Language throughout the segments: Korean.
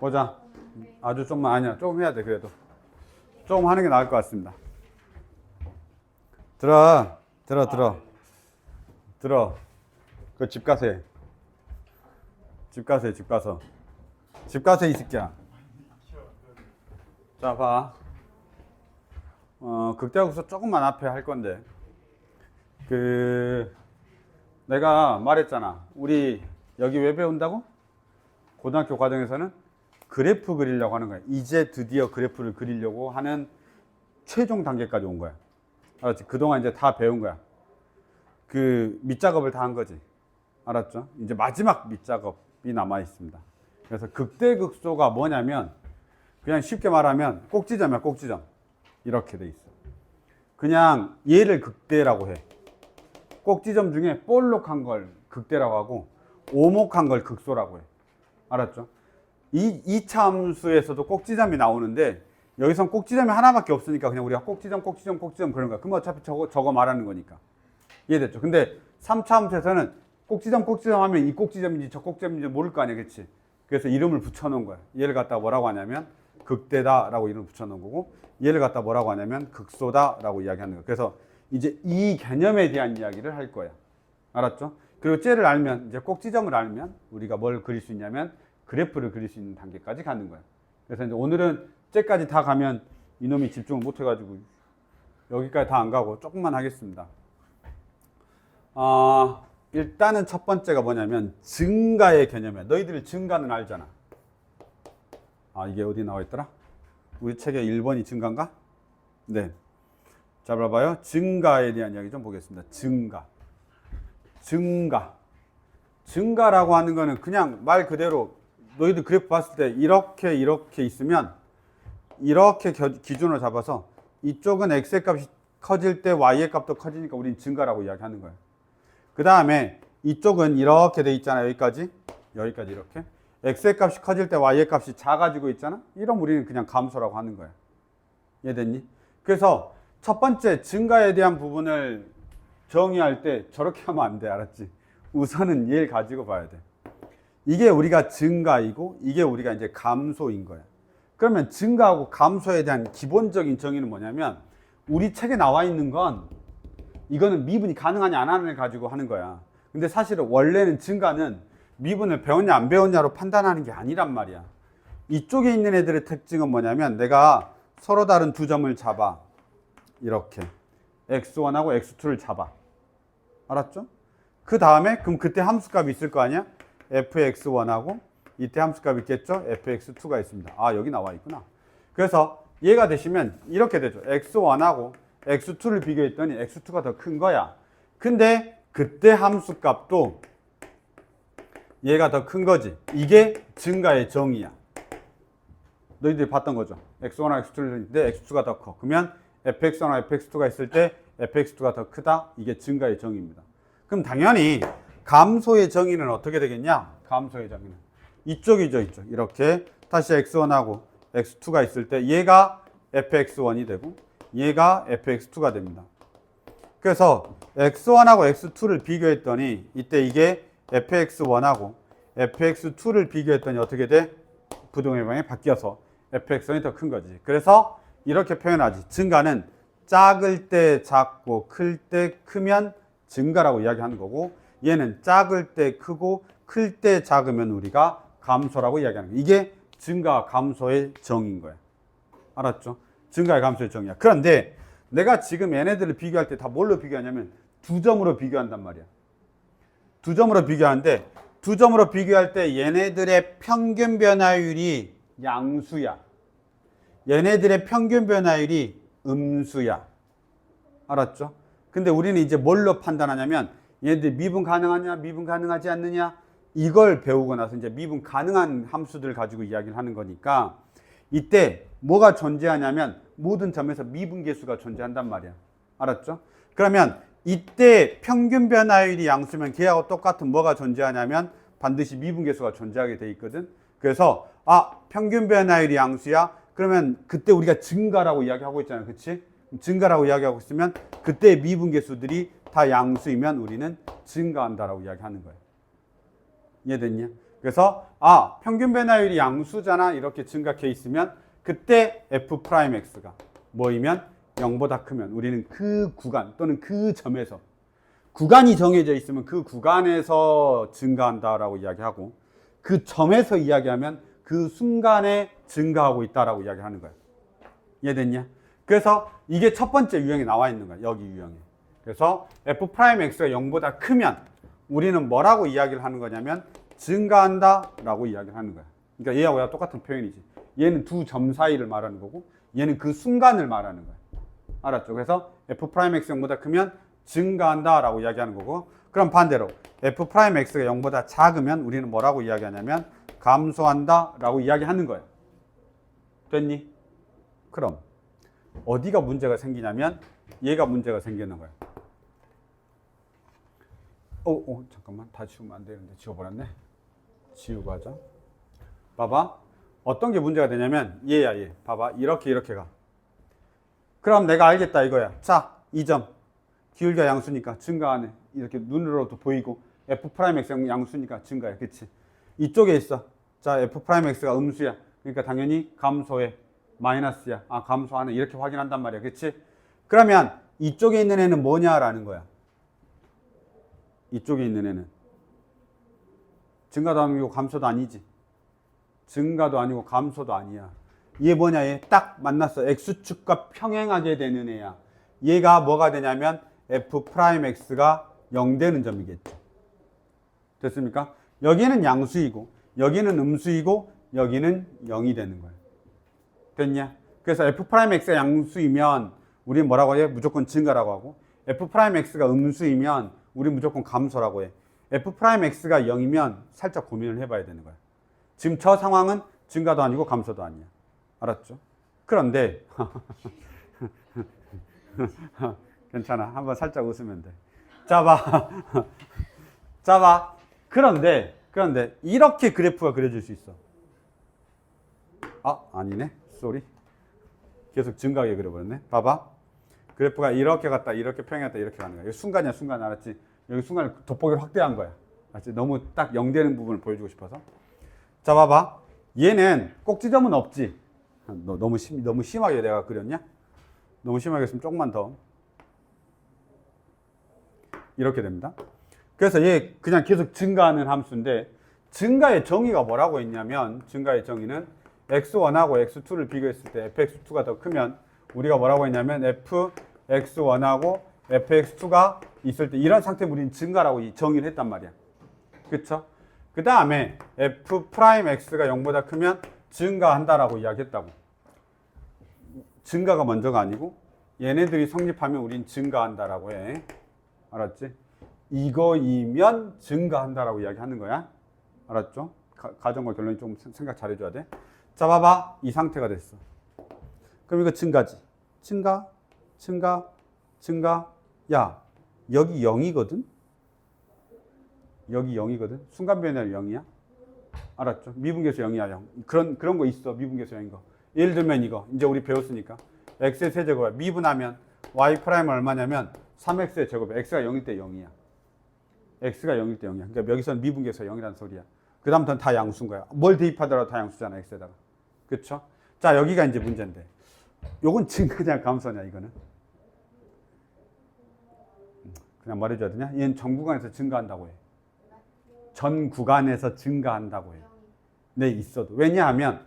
보자. 아주 좀만 아니야. 조금 해야 돼. 그래도 조금 하는 게 나을 것 같습니다. 들어. 그 집 가서 해. 집 가서 해. 집 가서 이 새끼야. 자, 봐. 극대화국소 조금만 앞에 할 건데, 내가 말했잖아. 우리 여기 왜 배운다고? 고등학교 과정에서는 그래프 그리려고 하는 거야. 이제 드디어 그래프를 그리려고 하는 최종 단계까지 온 거야. 알았지? 그동안 이제 다 배운 거야. 그 밑작업을 다 한 거지. 알았죠? 이제 마지막 밑작업이 남아 있습니다. 그래서 극대극소가 뭐냐면, 그냥 쉽게 말하면 꼭지점이야, 꼭지점. 이렇게 돼 있어. 그냥 얘를 극대라고 해. 꼭지점 중에 볼록한 걸 극대라고 하고 오목한 걸 극소라고 해. 알았죠? 이 2차 함수에서도 꼭지점이 나오는데 여기선 꼭지점이 하나밖에 없으니까 그냥 우리가 꼭지점 그런 거야. 그럼 어차피 저거 말하는 거니까. 이해됐죠? 근데 3차 함수에서는 꼭지점 하면 이 꼭지점인지 저 꼭지점인지 모를 거 아니야, 그치? 그래서 이름을 붙여놓은 거야. 얘를 갖다 뭐라고 하냐면 극대다라고 이름을 붙여놓은 거고, 얘를 갖다 뭐라고 하냐면 극소다라고 이야기하는 거야. 그래서 이제 이 개념에 대한 이야기를 할 거야. 알았죠? 그리고 쟤를 알면, 이제 꼭지점을 알면 우리가 뭘 그릴 수 있냐면 그래프를 그릴 수 있는 단계까지 가는 거야. 그래서 이제 오늘은 쟤까지 다 가면 이놈이 집중을 못 해가지고 여기까지 다 안 가고 조금만 하겠습니다. 일단은 첫 번째가 뭐냐면 증가의 개념이야. 너희들 증가는 알잖아. 이게 어디 나와 있더라? 우리 책에 1번이 증가인가? 네. 자, 봐봐요. 증가에 대한 이야기 좀 보겠습니다. 증가라고 하는 거는 그냥 말 그대로 너희들 그래프 봤을 때 이렇게 있으면 이렇게 기준으로 잡아서 이쪽은 x의 값이 커질 때 y의 값도 커지니까 우린 증가라고 이야기하는 거예요. 그 다음에 이쪽은 이렇게 돼 있잖아. 여기까지 이렇게. x의 값이 커질 때 y의 값이 작아지고 있잖아. 이러면 우리는 그냥 감소라고 하는 거야. 이해됐니? 그래서 첫 번째 증가에 대한 부분을 정의할 때 저렇게 하면 안 돼. 알았지? 우선은 얘를 가지고 봐야 돼. 이게 우리가 증가이고 이게 우리가 이제 감소인 거야. 그러면 증가하고 감소에 대한 기본적인 정의는 뭐냐면 우리 책에 나와 있는 건 이거는 미분이 가능하냐 안 하느냐를 가지고 하는 거야. 근데 사실은 원래는 증가는 미분을 배웠냐 안 배웠냐로 판단하는 게 아니란 말이야. 이쪽에 있는 애들의 특징은 뭐냐면 내가 서로 다른 두 점을 잡아. 이렇게 x1하고 x2를 잡아. 알았죠? 그 다음에 그럼 그때 함수값이 있을 거 아니야? fx1하고 이때 함수값이 있겠죠? fx2가 있습니다. 여기 나와 있구나. 그래서 얘가 되시면 이렇게 되죠. x1하고 x2를 비교했더니 x2가 더 큰 거야. 근데 그때 함수값도 얘가 더 큰 거지. 이게 증가의 정의야. 너희들이 봤던 거죠. x1하고 x2를 했는데 x2가 더 커. 그러면 fx1하고 fx2가 있을 때 fx2가 더 크다. 이게 증가의 정의입니다. 그럼 당연히 감소의 정의는 어떻게 되겠냐? 감소의 정의는 이쪽이죠. 이쪽. 이렇게 다시 x1하고 x2가 있을 때 얘가 fx1이 되고 얘가 fx2가 됩니다. 그래서 x1하고 x2를 비교했더니 이때 이게 fx1하고 fx2를 비교했더니 어떻게 돼? 부동의 방향이 바뀌어서 fx1이 더 큰 거지. 그래서 이렇게 표현하지. 증가는 작을 때 작고 클 때 크면 증가라고 이야기하는 거고, 얘는 작을 때 크고 클 때 작으면 우리가 감소라고 이야기하는 거야. 이게 증가와 감소의 정의인 거야. 알았죠? 증가와 감소의 정의야. 그런데 내가 지금 얘네들을 비교할 때 다 뭘로 비교하냐면 두 점으로 비교한단 말이야. 두 점으로 비교하는데 두 점으로 비교할 때 얘네들의 평균 변화율이 양수야. 얘네들의 평균 변화율이 음수야. 알았죠? 근데 우리는 이제 뭘로 판단하냐면 얘네들 미분 가능하냐, 미분 가능하지 않느냐, 이걸 배우고 나서 이제 미분 가능한 함수들 가지고 이야기를 하는 거니까 이때 뭐가 존재하냐면 모든 점에서 미분계수가 존재한단 말이야. 알았죠? 그러면 이때 평균 변화율이 양수면 걔하고 똑같은 뭐가 존재하냐면 반드시 미분계수가 존재하게 돼 있거든. 그래서 평균 변화율이 양수야. 그러면 그때 우리가 증가라고 이야기하고 있잖아요. 그치? 증가라고 이야기하고 있으면 그때 미분계수들이 다 양수이면 우리는 증가한다라고 이야기하는 거예요. 이해됐냐? 그래서 평균 변화율이 양수잖아 이렇게 증가해 있으면 그때 f'x가 뭐이면 0보다 크면 우리는 그 구간 또는 그 점에서 구간이 정해져 있으면 그 구간에서 증가한다라고 이야기하고 그 점에서 이야기하면 그 순간에 증가하고 있다라고 이야기하는 거야. 이해됐냐? 그래서 이게 첫 번째 유형에 나와 있는 거야. 여기 유형에. 그래서 f'x가 0보다 크면 우리는 뭐라고 이야기를 하는 거냐면 증가한다 라고 이야기를 하는 거야. 그러니까 얘하고 얘가 똑같은 표현이지. 얘는 두 점 사이를 말하는 거고 얘는 그 순간을 말하는 거야. 알았죠? 그래서 f'x가 0보다 크면 증가한다 라고 이야기하는 거고 그럼 반대로 f'x가 0보다 작으면 우리는 뭐라고 이야기하냐면 감소한다 라고 이야기하는 거야. 됐니? 그럼 어디가 문제가 생기냐면 얘가 문제가 생기는 거야. 잠깐만 다 지우면 안 되는데 지워버렸네. 지우고 하자. 봐봐. 어떤 게 문제가 되냐면 얘야 얘. 봐봐. 이렇게 가. 그럼 내가 알겠다 이거야. 자, 이 점. 기울기가 양수니까 증가하네. 이렇게 눈으로도 보이고 f'x 양수니까 증가해. 그치? 이쪽에 있어. 자, f'x가 음수야. 그러니까 당연히 감소해. 마이너스야. 감소하네. 이렇게 확인한단 말이야. 그치? 그러면 이쪽에 있는 애는 뭐냐라는 거야. 이쪽에 있는 애는 증가도 아니고 감소도 아니지. 증가도 아니고 감소도 아니야. 얘 뭐냐? 얘 딱 만났어. x축과 평행하게 되는 애야. 얘가 뭐가 되냐면 f'x가 0 되는 점이겠죠. 됐습니까? 여기는 양수이고 여기는 음수이고 여기는 0이 되는 거예요. 됐냐? 그래서 f'x가 양수이면 우리는 뭐라고 해? 무조건 증가라고 하고 f'x가 음수이면 우리는 무조건 감소라고 해. f'x가 0이면 살짝 고민을 해봐야 되는 거야. 지금 저 상황은 증가도 아니고 감소도 아니야. 알았죠? 그런데 괜찮아. 한번 살짝 웃으면 돼. 자 봐. 그런데 이렇게 그래프가 그려질 수 있어. 아니네. 쏘리. 계속 증가하게 그려버렸네. 봐봐. 그래프가 이렇게 갔다 이렇게 평행했다 이렇게 가는 거야. 여기 순간이야 순간. 알았지? 여기 순간을 돋보기를 확대한 거야. 알았지? 너무 딱 0 되는 부분을 보여주고 싶어서. 자 봐봐. 얘는 꼭지점은 없지. 너무 심하게 내가 그렸냐? 너무 심하게 했으면 조금만 더. 이렇게 됩니다. 그래서 얘 그냥 계속 증가하는 함수인데 증가의 정의가 뭐라고 했냐면 증가의 정의는 x1하고 x2를 비교했을 때 fx2가 더 크면 우리가 뭐라고 했냐면 fx1하고 fx2가 있을 때 이런 상태는 우리는 증가라고 정의를 했단 말이야. 그쵸? 그 다음에 f'x가 0보다 크면 증가한다라고 이야기했다고. 증가가 먼저가 아니고 얘네들이 성립하면 우린 증가한다라고 해. 알았지? 이거이면 증가한다라고 이야기하는 거야. 알았죠? 가정과 결론이 좀 생각 잘해줘야 돼. 자, 봐봐. 이 상태가 됐어. 그럼 이거 증가지. 증가. 야, 여기 0이거든? 여기 0이거든? 순간 변화율 0이야? 알았죠? 미분계수 0이야, 0. 그런 거 있어. 미분계수 0인 거. 예를 들면 이거. 이제 우리 배웠으니까. x의 세제곱을 미분하면 y 프라임은 얼마냐면 3x의 제곱에 x가 0일 때 0이야. x가 0일 때 0이야. 그러니까 여기서는 미분계수가 0이라는 소리야. 그 다음부터는 다 양수인 거야. 뭘 대입하더라도 다 양수잖아, x에다가. 그쵸? 자, 여기가 이제 문제인데. 요건 증가냐, 감소냐, 이거는. 그냥 말해줘야 되냐? 얘는 전 구간에서 증가한다고 해. 전 구간에서 증가한다고 해. 네, 있어도. 왜냐하면,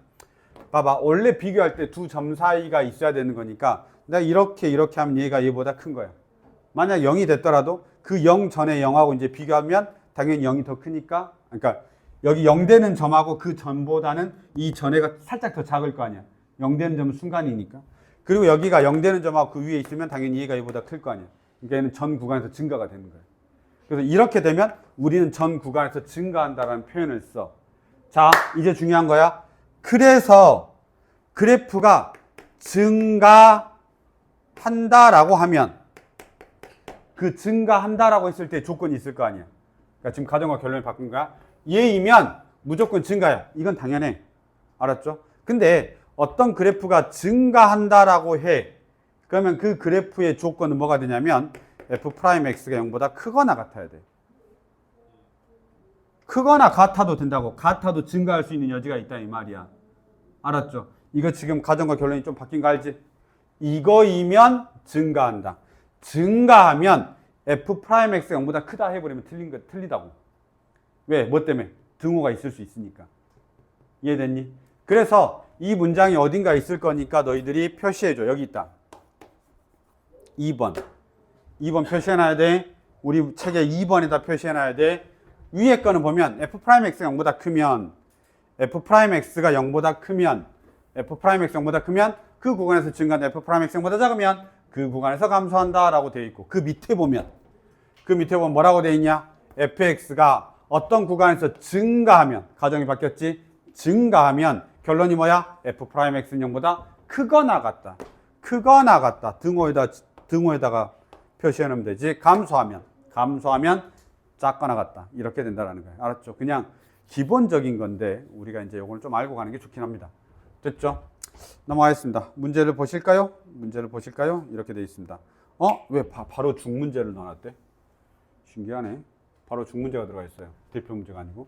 봐봐. 원래 비교할 때 두 점 사이가 있어야 되는 거니까, 내가 이렇게 하면 얘가 얘보다 큰 거야. 만약 0이 됐더라도 그 0 전에 0하고 이제 비교하면 당연히 0이 더 크니까, 그러니까 여기 0 되는 점하고 그 전보다는 이 전에가 살짝 더 작을 거 아니야. 0 되는 점은 순간이니까. 그리고 여기가 0 되는 점하고 그 위에 있으면 당연히 얘가 얘보다 클 거 아니야. 그러니까 얘는 전 구간에서 증가가 되는 거야. 그래서 이렇게 되면 우리는 전 구간에서 증가한다라는 표현을 써. 자, 이제 중요한 거야. 그래서 그래프가 증가한다라고 하면 그 증가한다라고 했을 때 조건이 있을 거 아니야. 그러니까 지금 가정과 결론을 바꾼 거야. 얘이면 무조건 증가야. 이건 당연해. 알았죠? 근데 어떤 그래프가 증가한다라고 해. 그러면 그 그래프의 조건은 뭐가 되냐면 f'x가 0보다 크거나 같아야 돼. 크거나 같아도 된다고. 같아도 증가할 수 있는 여지가 있다 이 말이야. 알았죠? 이거 지금 가정과 결론이 좀 바뀐 거 알지? 이거이면 증가한다. 증가하면 F'X가 0보다 크다 해버리면 틀리다고. 왜? 뭐 때문에? 등호가 있을 수 있으니까. 이해됐니? 그래서 이 문장이 어딘가 있을 거니까 너희들이 표시해줘. 여기 있다. 2번. 2번 표시해놔야 돼. 우리 책에 2번에다 표시해놔야 돼. 위에 거는 보면 F'X가 0보다 크면 F'X가 0보다 크면 F'X 0보다 크면 그 구간에서 증가한다. F'X 0보다 작으면 그 구간에서 감소한다 라고 되어 있고 그 밑에 보면 뭐라고 되어 있냐? Fx가 어떤 구간에서 증가하면 가정이 바뀌었지? 증가하면 결론이 뭐야? F'X는 0보다 크거나 같다. 크거나 같다. 등호에다가 표시해 놓으면 되지. 감소하면 작거나 같다. 이렇게 된다라는 거예요. 알았죠? 그냥 기본적인 건데 우리가 이제 요걸 좀 알고 가는 게 좋긴 합니다. 됐죠? 넘어가겠습니다. 문제를 보실까요? 이렇게 되어 있습니다. 왜 바로 중문제를 넣어놨대? 신기하네. 바로 중문제가 들어가 있어요. 대표 문제가 아니고.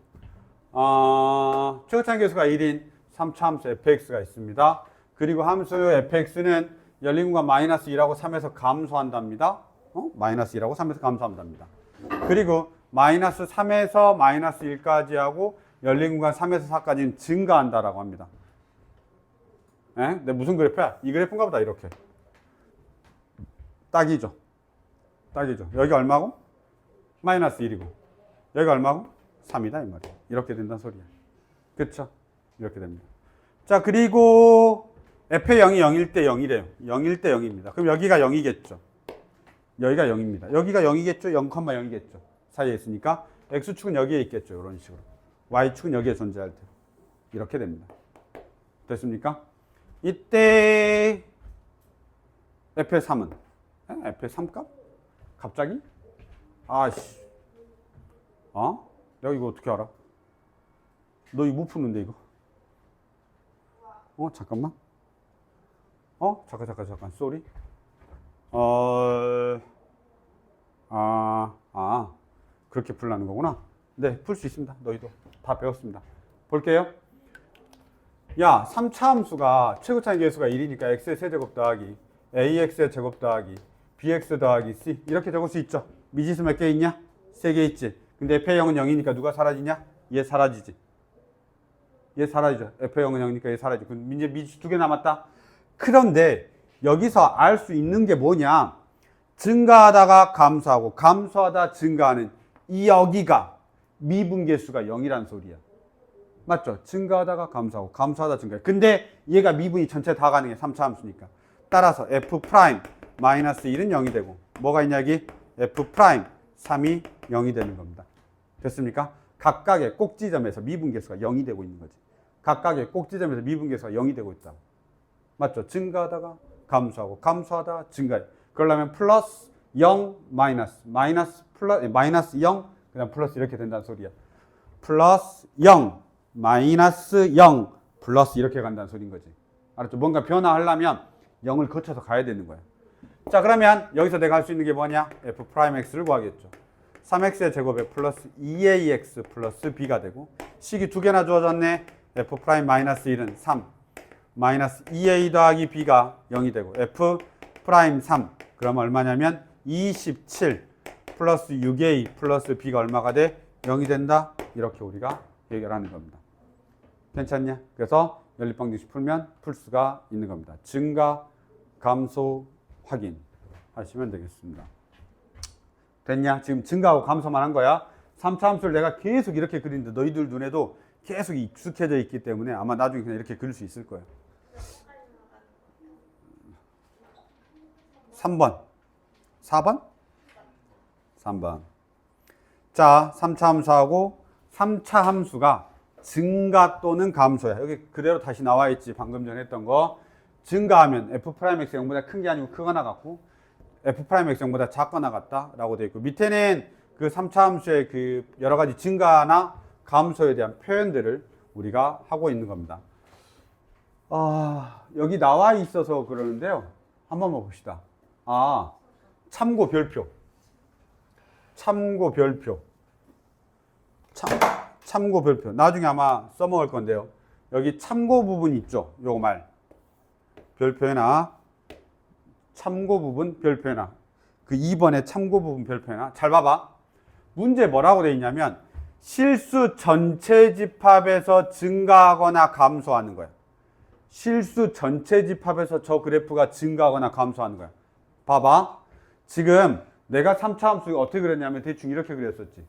최고차항 계수가 1인 3차 함수 fx가 있습니다. 그리고 함수 fx는 열린 공간 마이너스 2라고 3에서 감소한답니다. 마이너스 2라고 3에서 감소한답니다. 그리고 마이너스 3에서 마이너스 1까지 하고 열린 공간 3에서 4까지는 증가한다라고 합니다. 근데 무슨 그래프야? 이 그래프인가 보다. 이렇게 딱이죠. 여기 얼마고? 마이너스 1이고 여기가 얼마고? 3이다 이 말이야. 이렇게 된다는 소리야. 그쵸? 이렇게 됩니다. 자, 그리고 f의 0이 0일 때 0이래요. 0일 때 0입니다. 그럼 여기가 0이겠죠. 여기가 0입니다. 여기가 0이겠죠. 0,0이겠죠. 사이에 있으니까 x축은 여기에 있겠죠. 이런 식으로. y축은 여기에 존재할 때. 이렇게 됩니다. 됐습니까? 이때 f의 3은? f의 3값? 갑자기? 아씨. 내가 이거 어떻게 알아? 너 이거 못 푸는데 이거? 잠깐만. 잠깐. 쏘리. 그렇게 풀라는 거구나. 네, 풀 수 있습니다. 너희도 다 배웠습니다. 볼게요. 야, 3차 함수가 최고차항 계수가 1이니까 x의 세제곱 더하기 ax의 제곱 더하기 bx 더하기 c 이렇게 적을 수 있죠. 미지수 몇 개 있냐? 3개 있지. 근데 f의 0은 0이니까 누가 사라지냐? 얘 사라지지. 얘 사라지죠. f의 0은 0이니까 얘 사라지고. 이제 미지수 2개 남았다. 그런데 여기서 알 수 있는 게 뭐냐? 증가하다가 감소하고 감소하다 증가하는 이 여기가 미분계수가 0이란 소리야. 맞죠? 증가하다가 감소하고 감소하다 증가해. 근데 얘가 미분이 전체 다 가능해. 3차 함수니까. 따라서 f 프라임 마이너스 1은 0이 되고 뭐가 있냐 여기? f 프라임 3이 0이 되는 겁니다. 됐습니까? 각각의 꼭지점에서 미분계수가 0이 되고 있는 거지. 각각의 꼭지점에서 미분계수가 0이 되고 있다. 맞죠? 증가하다가 감소하고 감소하다 증가해. 그러려면 플러스 0 마이너스 0 그다음 플러스 이렇게 된다는 소리야. 플러스 0 마이너스 0 플러스 이렇게 간다는 소리인 거지. 알았죠? 뭔가 변화하려면 0을 거쳐서 가야 되는 거야. 자, 그러면 여기서 내가 할 수 있는 게 뭐냐? f'x를 구하겠죠. 3x의 제곱에 플러스 2ax 플러스 b가 되고 식이 두 개나 주어졌네. f 프라임 마이너스 1은 3 마이너스 2a 더하기 b가 0이 되고 f 프라임 3 그러면 얼마냐면 27 플러스 6a 플러스 b가 얼마가 돼? 0이 된다. 이렇게 우리가 해결하는 겁니다. 괜찮냐? 그래서 연립방정식 풀면 풀 수가 있는 겁니다. 증가, 감소, 확인 하시면 되겠습니다. 됐냐? 지금 증가하고 감소만 한 거야. 3차 함수를 내가 계속 이렇게 그리는데 너희들 눈에도 계속 익숙해져 있기 때문에 아마 나중에 그냥 이렇게 그릴 수 있을 거예요. 3번. 4번? 3번. 자, 3차 함수하고 3차 함수가 증가 또는 감소야. 여기 그대로 다시 나와 있지. 방금 전에 했던 거. 증가하면 f'x 0보다 큰 게 아니고 크거나 같고 f'x 0보다 작거나 같다라고 되어 있고 밑에는 그 3차 함수의 그 여러 가지 증가나 감소에 대한 표현들을 우리가 하고 있는 겁니다. 여기 나와 있어서 그러는데요. 한번만 봅시다. 참고 별표. 참고 별표. 나중에 아마 써먹을 건데요. 여기 참고 부분 있죠? 요거 말. 별표에나 참고 부분 별표에나 그 2번에 참고 부분 별표에나 잘 봐봐. 문제 뭐라고 돼 있냐면 실수 전체 집합에서 증가하거나 감소하는 거야. 실수 전체 집합에서 저 그래프가 증가하거나 감소하는 거야. 봐봐. 지금 내가 3차 함수 어떻게 그렸냐면 대충 이렇게 그렸었지.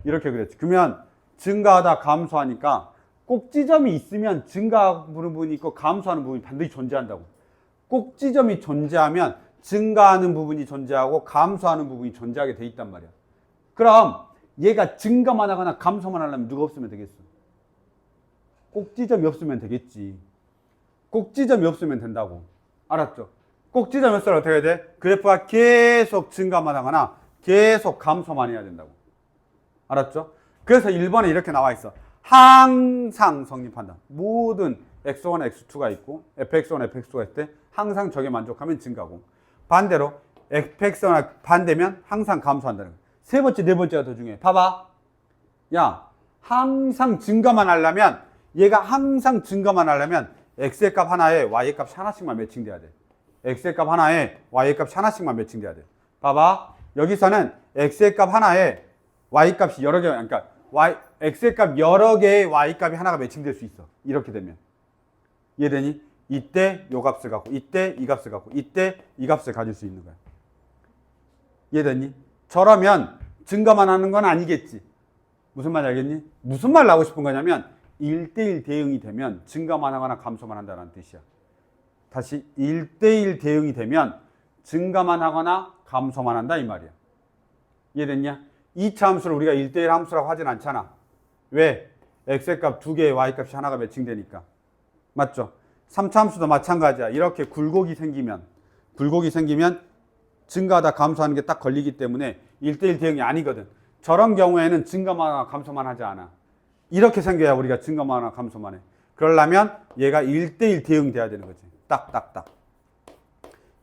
이렇게 그랬지. 그러면 증가하다 감소하니까 꼭지점이 있으면 증가하는 부분이 있고 감소하는 부분이 반드시 존재한다고. 꼭지점이 존재하면 증가하는 부분이 존재하고 감소하는 부분이 존재하게 돼 있단 말이야. 그럼 얘가 증가만 하거나 감소만 하려면 누가 없으면 되겠어? 꼭지점이 없으면 되겠지. 꼭지점이 없으면 된다고. 알았죠? 꼭지점이 없으면 어떻게 해야 돼? 그래프가 계속 증가만 하거나 계속 감소만 해야 된다고. 알았죠? 그래서 1번에 이렇게 나와 있어. 항상 성립한다. 모든 x1, x2가 있고 fx1, fx가 있을 때 항상 저게 만족하면 증가고 반대로 fx가 반대면 항상 감소한다는 거야. 세 번째, 네 번째가 더 중요해. 봐봐. 야, 항상 증가만 하려면 얘가 항상 증가만 하려면 x의 값 하나에 y의 값 하나씩만 매칭돼야 돼. x의 값 하나에 y의 값 하나씩만 매칭돼야 돼. 봐봐. 여기서는 x의 값 하나에 y 값이 여러 개, 그러니까 x의 값 여러 개의 y 값이 하나가 매칭될 수 있어. 이렇게 되면. 이해되니? 이때 요 값을 갖고, 이때 이 값을 갖고, 이때 이 값을 가질 수 있는 거야. 이해되니? 저러면 증가만 하는 건 아니겠지. 무슨 말인지 알겠니? 무슨 말 나오고 싶은 거냐면 1대1 대응이 되면 증가만 하거나 감소만 한다는 뜻이야. 다시 1대1 대응이 되면 증가만 하거나 감소만 한다 이 말이야. 이해됐냐? 2차 함수를 우리가 1대1 함수라고 하진 않잖아. 왜? x의 값 2개의 y 값이 하나가 매칭되니까. 맞죠? 3차 함수도 마찬가지야. 이렇게 굴곡이 생기면 증가하다 감소하는 게 딱 걸리기 때문에 1대1 대응이 아니거든. 저런 경우에는 증가만 하거나 감소만 하지 않아. 이렇게 생겨야 우리가 증가만 하거나 감소만 해. 그러려면 얘가 1대1 대응이 돼야 되는 거지. 딱.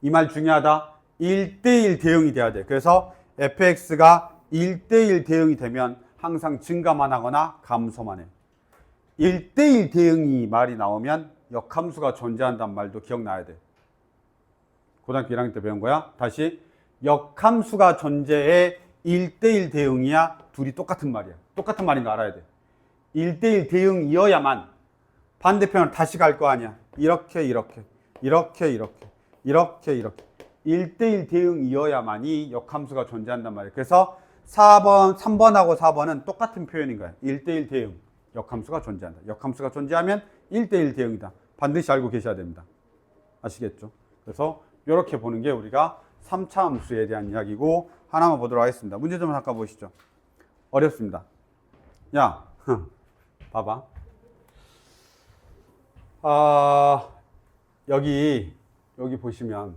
이 말 중요하다. 1대1 대응이 돼야 돼. 그래서 fx가 1대1 대응이 되면 항상 증가만 하거나 감소만 해. 1대1 대응이 말이 나오면 역함수가 존재한다는 말도 기억나야 돼. 고등학교 1학년 때 배운 거야. 다시 역함수가 존재해 1대1 대응이야. 둘이 똑같은 말이야. 똑같은 말인 거 알아야 돼. 1대1 대응이어야만 반대편을 다시 갈 거 아니야. 이렇게 1대1 대응이어야만이 역함수가 존재한단 말이야. 그래서 3번하고 4번은 똑같은 표현인 거야. 1대1 대응, 역함수가 존재한다. 역함수가 존재하면 1대1 대응이다. 반드시 알고 계셔야 됩니다. 아시겠죠? 그래서 이렇게 보는 게 우리가 3차 함수에 대한 이야기고 하나만 보도록 하겠습니다. 문제 좀 잠깐 보시죠. 어렵습니다. 야, 봐봐. 여기 보시면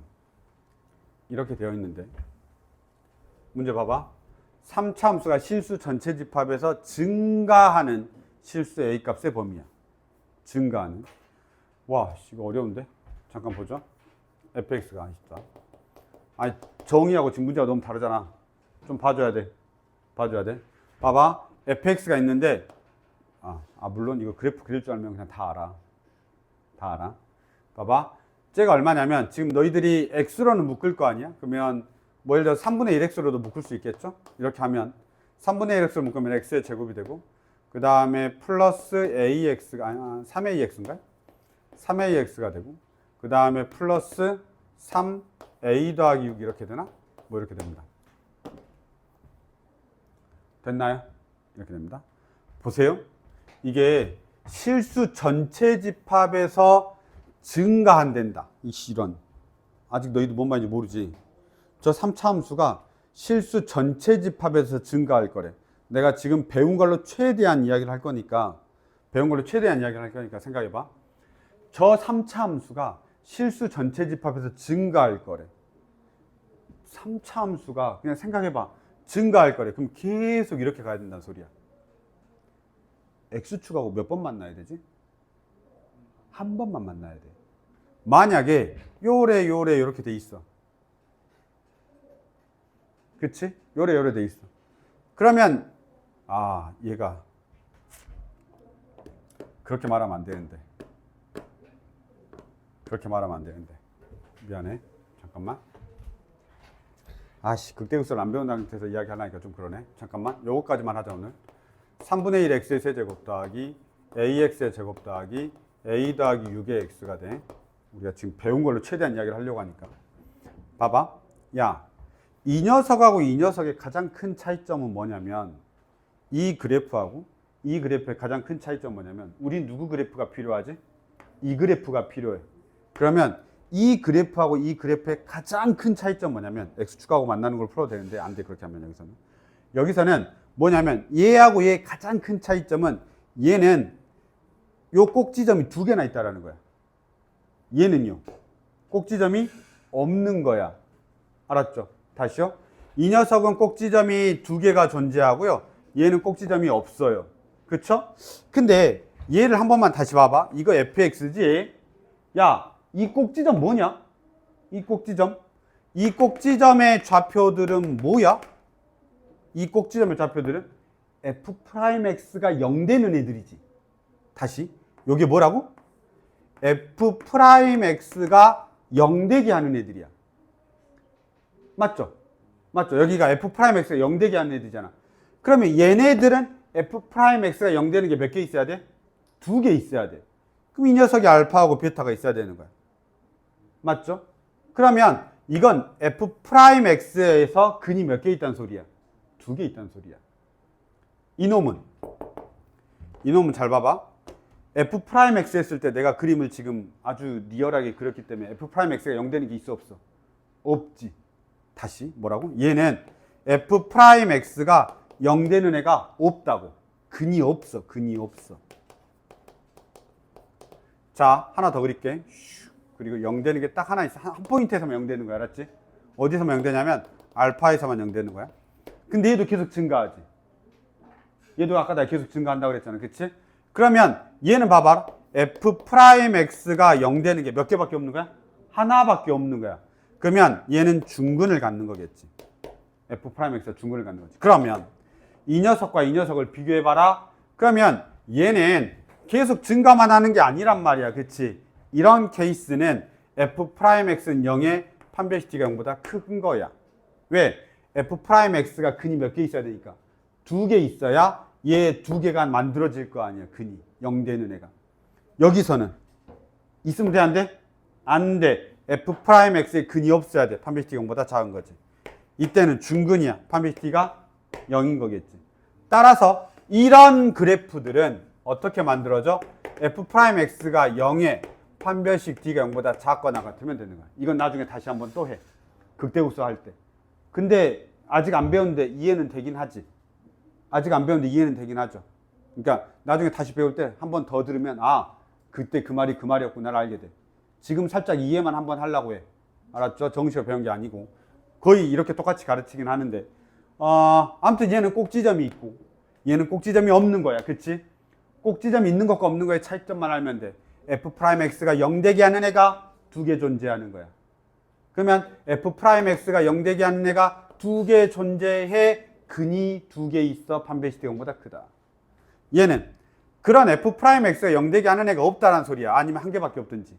이렇게 되어 있는데 문제 봐봐. 3차 함수가 실수 전체 집합에서 증가하는 실수 A 값의 범위야. 증가하는. 와, 이거 어려운데? 잠깐 보죠. fx가 아쉽다. 아니, 정의하고 지금 문제가 너무 다르잖아. 좀 봐줘야 돼. 봐봐. fx가 있는데, 물론 이거 그래프 그릴 줄 알면 그냥 다 알아. 봐봐. 쟤가 얼마냐면, 지금 너희들이 x로는 묶을 거 아니야? 그러면, 뭐 예를 들어 3분의 1x로도 묶을 수 있겠죠? 이렇게 하면, 3분의 1x로 묶으면 x의 제곱이 되고, 그 다음에 플러스 ax가, 3ax인가요? 3ax가 되고, 그 다음에 플러스 3a 더하기 6 이렇게 되나? 뭐 이렇게 됩니다. 됐나요? 이렇게 됩니다. 보세요. 이게 실수 전체 집합에서 증가한댄다. 이 실현. 아직 너희도 뭔 말인지 모르지. 저 3차 함수가 실수 전체 집합에서 증가할 거래. 내가 지금 배운 걸로 최대한 이야기를 할 거니까 생각해봐. 저 3차 함수가 실수 전체 집합에서 증가할 거래. 3차 함수가 그냥 생각해봐. 증가할 거래. 그럼 계속 이렇게 가야 된다는 소리야. x축하고 몇 번 만나야 되지? 한 번만 만나야 돼. 만약에 요래 이렇게 돼 있어. 그치? 요래 돼 있어. 그러면 얘가 그렇게 말하면 안 되는데. 그렇게 말하면 안 되는데. 미안해. 잠깐만. 아씨, 극대극소를 안 배운 상태에서 이야기하려니까 좀 그러네. 잠깐만. 요거까지만 하자 오늘. 3분의 1 x의 세제곱 더하기 ax의 제곱 더하기 a 더하기 6의 x가 돼. 우리가 지금 배운 걸로 최대한 이야기를 하려고 하니까. 봐봐. 야, 이 녀석하고 이 녀석의 가장 큰 차이점은 뭐냐면 이 그래프하고 이 그래프의 가장 큰 차이점은 뭐냐면 우린 누구 그래프가 필요하지? 이 그래프가 필요해. 그러면 이 그래프하고 이 그래프의 가장 큰 차이점은 뭐냐면 x축하고 만나는 걸 풀어도 되는데 안 돼. 그렇게 하면 여기서는 뭐냐면 얘하고 얘의 가장 큰 차이점은 얘는 요 꼭지점이 두 개나 있다라는 거야. 얘는요. 꼭지점이 없는 거야. 알았죠? 다시요. 이 녀석은 꼭지점이 두 개가 존재하고요. 얘는 꼭지점이 없어요. 그쵸? 근데 얘를 한 번만 다시 봐봐. 이거 fx지. 야, 이 꼭지점 뭐냐? 이 꼭지점. 이 꼭지점의 좌표들은 뭐야? 이 꼭지점의 좌표들은 f'x가 0 되는 애들이지. 다시. 요게 뭐라고? f'x가 0 되게 하는 애들이야. 맞죠? 맞죠? 여기가 f'x가 0 되게 하는 애들이잖아. 그러면 얘네들은 f'x가 0 되는 게 몇 개 있어야 돼? 2개 있어야 돼. 그럼 이 녀석이 알파하고 베타가 있어야 되는 거야. 맞죠? 그러면 이건 f'x에서 근이 몇 개 있다는 소리야? 2개 있다는 소리야. 이놈은 잘 봐봐. f'x 했을 때 내가 그림을 지금 아주 리얼하게 그렸기 때문에 f'x가 0 되는 게 있어 없어? 없지. 다시 뭐라고? 얘는 f'x가 0 되는 애가 없다고. 근이 없어. 근이 없어. 자, 하나 더 그릴게. 그리고 0 되는 게 딱 하나 있어. 한 포인트에서만 0 되는 거야. 알았지? 어디서만 0 되냐면 알파에서만 0 되는 거야. 근데 얘도 계속 증가하지. 얘도 아까 내가 계속 증가한다고 그랬잖아. 그치? 그러면 얘는 봐봐. f'x가 0 되는 게 몇 개밖에 없는 거야? 하나밖에 없는 거야. 그러면 얘는 중근을 갖는 거겠지. f'x가 중근을 갖는 거지. 그러면 이 녀석과 이 녀석을 비교해봐라. 그러면 얘는 계속 증가만 하는 게 아니란 말이야. 그치? 이런 케이스는 f'x는 0의 판별시티가 0보다 큰 거야. 왜? f'x가 근이 몇 개 있어야 되니까. 2개 있어야 얘 2개가 만들어질 거 아니야. 근이 0 되는 애가. 여기서는 있으면 돼? 안 돼? 안 돼. f'x의 근이 없어야 돼. 판별시티가 0보다 작은 거지. 이때는 중근이야. 판별시티가 0인 거겠지. 따라서 이런 그래프들은 어떻게 만들어져? f'x가 0에 판별식 d가 0보다 작거나 같으면 되는 거야. 이건 나중에 다시 한번 또 해. 극대극소 할 때. 근데 아직 안 배웠는데 이해는 되긴 하지. 아직 안 배웠는데 이해는 되긴 하죠. 그러니까 나중에 다시 배울 때 한 번 더 들으면 아, 그때 그 말이 그 말이었구나를 알게 돼. 지금 살짝 이해만 한번 하려고 해. 알았죠? 정식으로 배운 게 아니고. 거의 이렇게 똑같이 가르치긴 하는데 아무튼 얘는 꼭지점이 있고 얘는 꼭지점이 없는 거야. 그치? 꼭지점이 있는 것과 없는 거의 차이점만 알면 돼. f'x가 0 되게 하는 애가 2개 존재하는 거야. 그러면 f'x가 0 되게 하는 애가 2개 존재해. 근이 2개 있어. 판별시티 0보다 크다. 얘는 그런 f'x가 0 되게 하는 애가 없다는 소리야. 아니면 한 개밖에 없든지.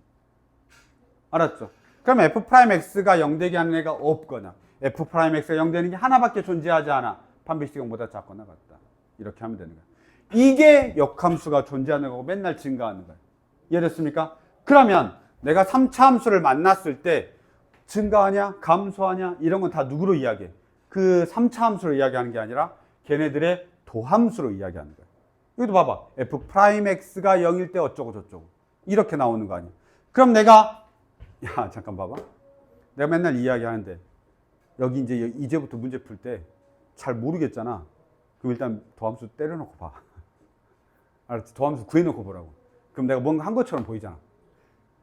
알았죠? 그럼 f'x가 0 되게 하는 애가 없거나 f'x가 0 되는 게 하나밖에 존재하지 않아. 판별시티 0보다 작거나 같다. 이렇게 하면 되는 거야. 이게 역함수가 존재하는 거고 맨날 증가하는 거야. 이해됐습니까? 그러면 내가 3차 함수를 만났을 때 증가하냐 감소하냐 이런 건 다 누구로 이야기해? 그 3차 함수로 이야기하는 게 아니라 걔네들의 도함수로 이야기하는 거야. 여기도 봐봐. f'x가 0일 때 어쩌고 저쩌고 이렇게 나오는 거 아니야. 그럼 내가 야 잠깐 봐봐. 내가 맨날 이야기하는데 여기 이제부터 문제 풀 때 잘 모르겠잖아. 그럼 일단 도함수 때려놓고 봐. 알았지? 도함수 구해놓고 보라고. 그럼 내가 뭔가 한 것처럼 보이잖아.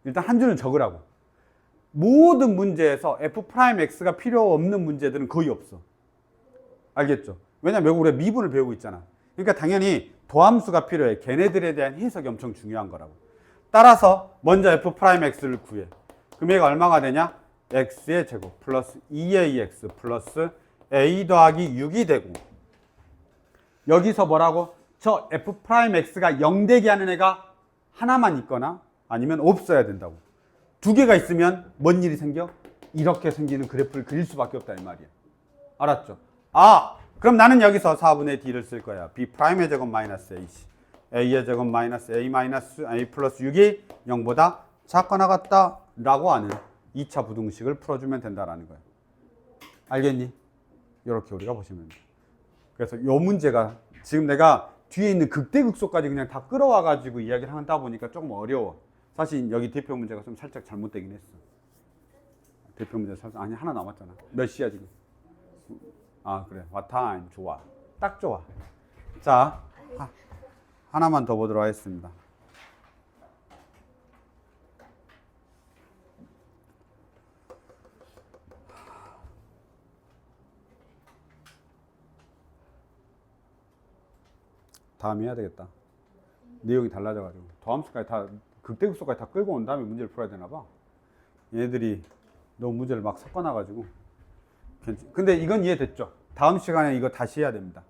일단 한 줄은 적으라고. 모든 문제에서 f'x가 필요 없는 문제들은 거의 없어. 알겠죠? 왜냐면 여기 우리가 미분을 배우고 있잖아. 그러니까 당연히 도함수가 필요해. 걔네들에 대한 해석이 엄청 중요한 거라고. 따라서 먼저 f'x를 구해. 그럼 얘가 얼마가 되냐? x의 제곱 플러스 2ax 플러스 a 더하기 6이 되고 여기서 뭐라고? 저 f'x가 0 되게 하는 애가 하나만 있거나 아니면 없어야 된다고. 두 개가 있으면 뭔 일이 생겨? 이렇게 생기는 그래프를 그릴 수밖에 없다 이 말이야. 알았죠? 아, 그럼 나는 여기서 4분의 d를 쓸 거야. b'의 제곱 마이너스 ac. a의 제곱 마이너스 a 마이너스 a 플러스 6이 0보다 작거나 같다 라고 하는 2차 부등식을 풀어주면 된다라는 거야. 알겠니? 이렇게 우리가 보시면 돼. 그래서 이 문제가 지금 내가 뒤에 있는 극대극소까지 그냥 다 끌어와가지고 이야기를 하다 보니까 조금 어려워. 사실 여기 대표 문제가 좀 살짝 잘못되긴 했어. 대표 문제 살짝, 아니 하나 남았잖아. 몇 시야 지금? 아 그래, 와타임 좋아. 딱 좋아. 자, 하나만 더 보도록 하겠습니다. 다음 해야 되겠다. 내용이 달라져가지고 더함수까지 다 극대극소까지 다 끌고 온 다음에 문제를 풀어야 되나 봐. 얘네들이 너무 문제를 막 섞어놔가지고. 근데 이건 이해됐죠? 다음 시간에 이거 다시 해야 됩니다.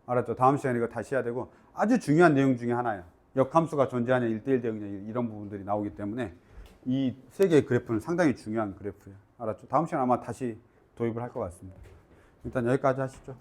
알았죠? 다음 시간에 이거 다시 해야 되고 아주 중요한 내용 중에 하나야. 역함수가 존재하냐 1대1 대응이냐 이런 부분들이 나오기 때문에 이 세 개의 그래프는 상당히 중요한 그래프예요. 알았죠? 다음 시간에 아마 다시 도입을 할 것 같습니다. 일단 여기까지 하시죠.